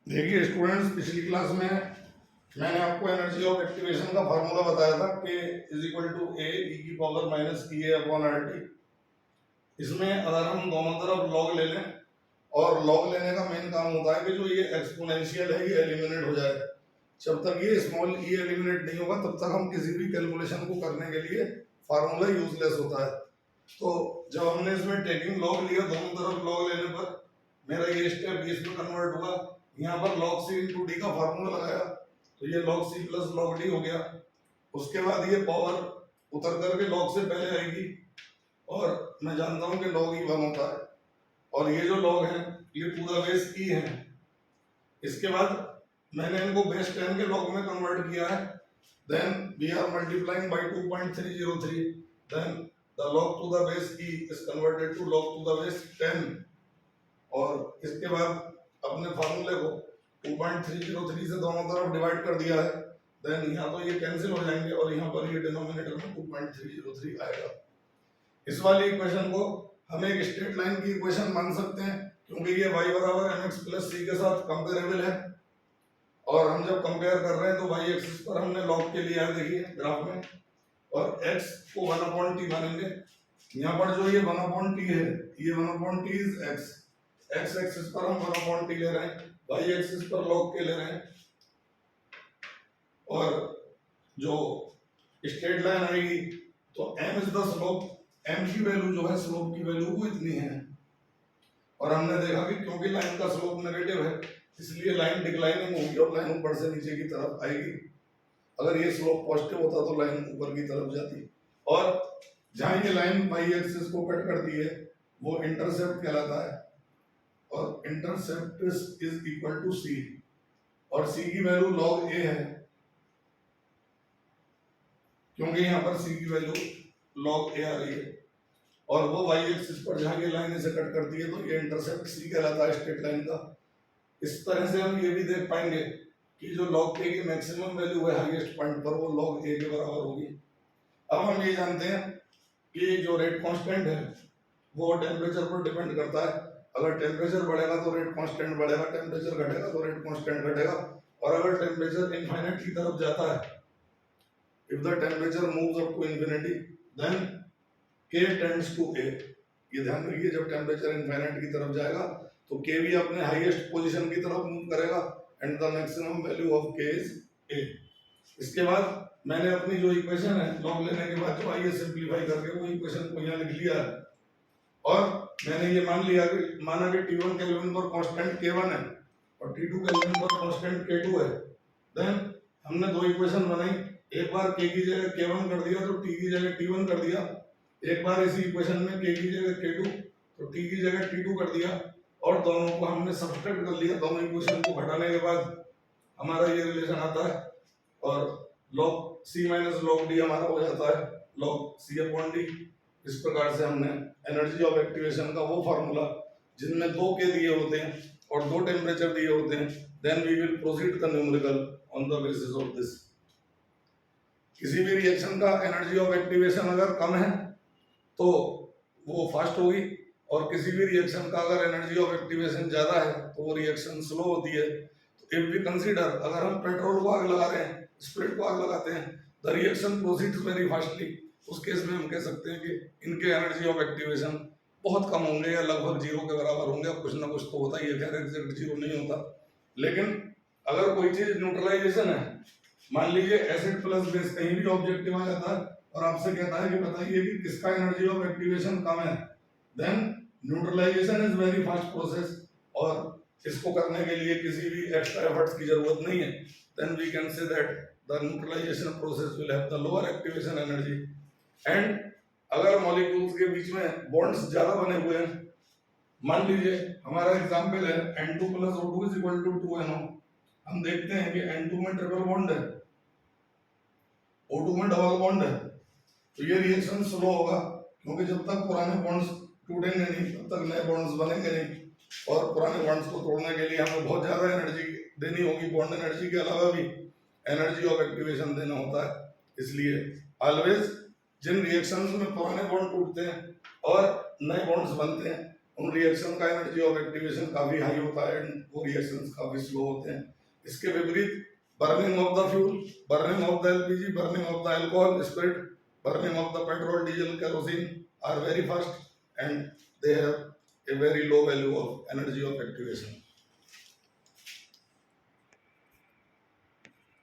देखिए स्टूडेंट्स, पिछली क्लास में मैंने आपको एनर्जी ऑफ एक्टिवेशन का फार्मूला बताया था कि इज इक्वल टू ए ई की पावर माइनस की ए अपॉन आर टी। इसमें अगर हम दोनों तरफ लॉग ले लें, और लॉग लेने का मेन काम होता है कि जो ये एक्सपोनेंशियल है ये एलिमिनेट हो जाए। जब तक ये स्मॉल ई एलिमिनेट नहीं होगा तब तक हम किसी भी कैलकुलेशन को करने के लिए फार्मूला यूजलेस होता है। तो जब हमने इसमें टेकिंग लॉग लिया, दोनों तरफ लॉग लेने पर मेरा ये स्टेप बीस में कन्वर्ट हुआ। यहाँ पर log c इंटू डी का फार्मूला लगाया तो ये log c plus log d हो गया। उसके बाद ये पावर उतर करके log से पहले आएगी, और मैं जानता हूँ कि log e 1 होता है, और ये जो log है ये टू द बेस e है। इसके बाद मैंने इनको बेस 10 के log में कन्वर्ट किया है। Then we are multiplying by 2.303, then the log to the base e is converted to log to the base 10। और इसके बाद अपने फार्मूले को 2.303 से दोनों तरफ डिवाइड कर दिया है। देन यहाँ तो ये कैंसिल हो जाएंगे और यहाँ पर ये डिनोमिनेटर में 2.303 आएगा। इस वाली इक्वेशन को हम एक स्ट्रेट लाइन की इक्वेशन मान सकते हैं, क्योंकि ये y बराबर mx प्लस c के साथ कंपेरेबल है। और हम जब कंपेयर कर रहे हैं तो y एक्सिस पर हमने लॉग के लिया है, देखिए ग्राफ में, और x को 1/t मानेंगे। यहाँ पर जो ये 1/t है, ये 1/t is x। x axis पर हम 1/t ले रहे हैं, y एक्सिस पर log के ले रहे हैं, और जो स्ट्रेट लाइन आएगी तो m is the slope. m की वैल्यू जो है, स्लोप की वैल्यू वो इतनी है। और हमने देखा कि क्योंकि लाइन का स्लोप नेगेटिव है इसलिए लाइन डिक्लाइनिंग होगी और लाइन ऊपर से नीचे की तरफ आएगी। अगर ये स्लोप पॉजिटिव होता तो लाइन ऊपर की तरफ जाती। और जहां ये लाइन y एक्सिस को कट करती है वो इंटरसेप्ट कहलाता है, और intercept is equal to c, और c की वैल्यू log a है, क्योंकि यहाँ पर c की वैल्यू log a आ रही है। और वो y एक्सिस पर जहाँ ये लाइन इसे कट करती है तो ये इंटरसेप्ट c कहलाता है स्ट्रेट लाइन का। इस तरह से हम ये भी देख पाएंगे कि जो log a की मैक्सिमम वैल्यू है हाईएस्ट पॉइंट पर वो log a के बराबर होगी। अब हम ये जानते हैं कि जो रेट कांस्टेंट है वो टेम्परेचर पर डिपेंड करता है। अगर टेम्परेचर बढ़ेगा तो रेट कांस्टेंट बढ़ेगा, टेम्परेचर घटेगा तो रेट कांस्टेंट घटेगा। और अगर टेम्परेचर इनफाइनाइट की तरफ जाता है, if the temperature moves up to infinity then k tends to a। ये ध्यान रखिए, जब टेम्परेचर इनफाइनाइट की तरफ जाएगा तो k भी अपने हाईएस्ट पोजीशन की तरफ मूव करेगा, and the maximum value of k is a। इसके बाद मैंने अपनी जो इक्वेशन है लॉग लेने के बाद जो आइए सिंपलीफाई करके वो इक्वेशन को यहाँ लिख लिया है। और मैंने ये माना कि T1 केल्विन पर कांस्टेंट K1 है और T2 केल्विन पर कांस्टेंट K2 है। देन हमने दो इक्वेशन बनाई, एक बार K की जगह K1 कर दिया तो T की जगह T1 कर दिया, एक बार इसी इक्वेशन में K की जगह K2 तो T की जगह T2 कर दिया, और दोनों को हमने सब्सट्रैक्ट कर लिया। दोनों इक्वेशन को घटाने के बाद हमारा ये रिलेशन आता है, और log c minus log d हमारा हो जाता है log c अपॉन d। इस प्रकार से हमने एनर्जी ऑफ एक्टिवेशन का वो फार्मूला जिनमें दो के दिए होते हैं और दो टेम्परेचर दिए होते हैं, then we will proceed the numerical on the basis of this. किसी भी रिएक्शन का एनर्जी ऑफ एक्टिवेशन अगर कम है तो वो फास्ट होगी, और किसी भी रिएक्शन का अगर एनर्जी ऑफ एक्टिवेशन ज्यादा है तो वो रिएक्शन स्लो होती है। तो इफ वी कंसीडर, अगर हम पेट्रोल को आग लगा रहे हैं, स्प्रिट को आग लगाते हैं, the reaction proceeds very fastly, उस केस में हम कह सकते हैं कि इनके एनर्जी ऑफ एक्टिवेशन बहुत कम होंगे या लगभग जीरो के बराबर होंगे। कुछ ना कुछ तो होता ही है, खैर एग्जैक्ट जीरो नहीं होता। लेकिन अगर कोई चीज न्यूट्रलाइजेशन है, मान लीजिए एसिड प्लस बेस कहीं भी ऑब्जेक्टिव आ जाता है और आपसे कहता है कि बताइए कि किसका एनर्जी ऑफ एक्टिवेशन कम है, then neutralization is very fast process, और इसको करने के लिए किसी भी एक्स्ट्रा एफर्ट्स की जरूरत नहीं है। Then we can say that the neutralization process will have the lower activation energy. And अगर मॉलिक्यूल्स के बीच में बॉन्ड्स ज्यादा बने हुए हैं, मान लीजिए हमारा एग्जांपल है N2 + O2 = 2NO। हम देखते हैं कि N2 में ट्रिपल बॉन्ड है, O2 में डबल बॉन्ड है, तो ये रिएक्शन स्लो होगा, क्योंकि जब तक पुराने बॉन्ड्स टूटेंगे नहीं तब तक नए बॉन्ड्स बनेंगे नहीं, और पुराने बॉन्ड्स को तोड़ने के लिए हमें बहुत ज्यादा एनर्जी देनी होगी। बॉन्ड एनर्जी के अलावा भी एनर्जी ऑफ एक्टिवेशन देना होता है। इसलिए ऑलवेज जिन रिएक्शंस में पुराने बॉन्ड टूटते हैं और नए बॉन्ड्स बनते हैं उन रिएक्शन का एनर्जी ऑफ एक्टिवेशन काफी हाई होता है एंड वो रिएक्शंस काफी स्लो होते हैं। इसके विपरीत burning of the fuel, burning of the LPG, burning of the alcohol, spirit, burning of the petrol, diesel, kerosene are very fast and they have a very low value of energy of activation.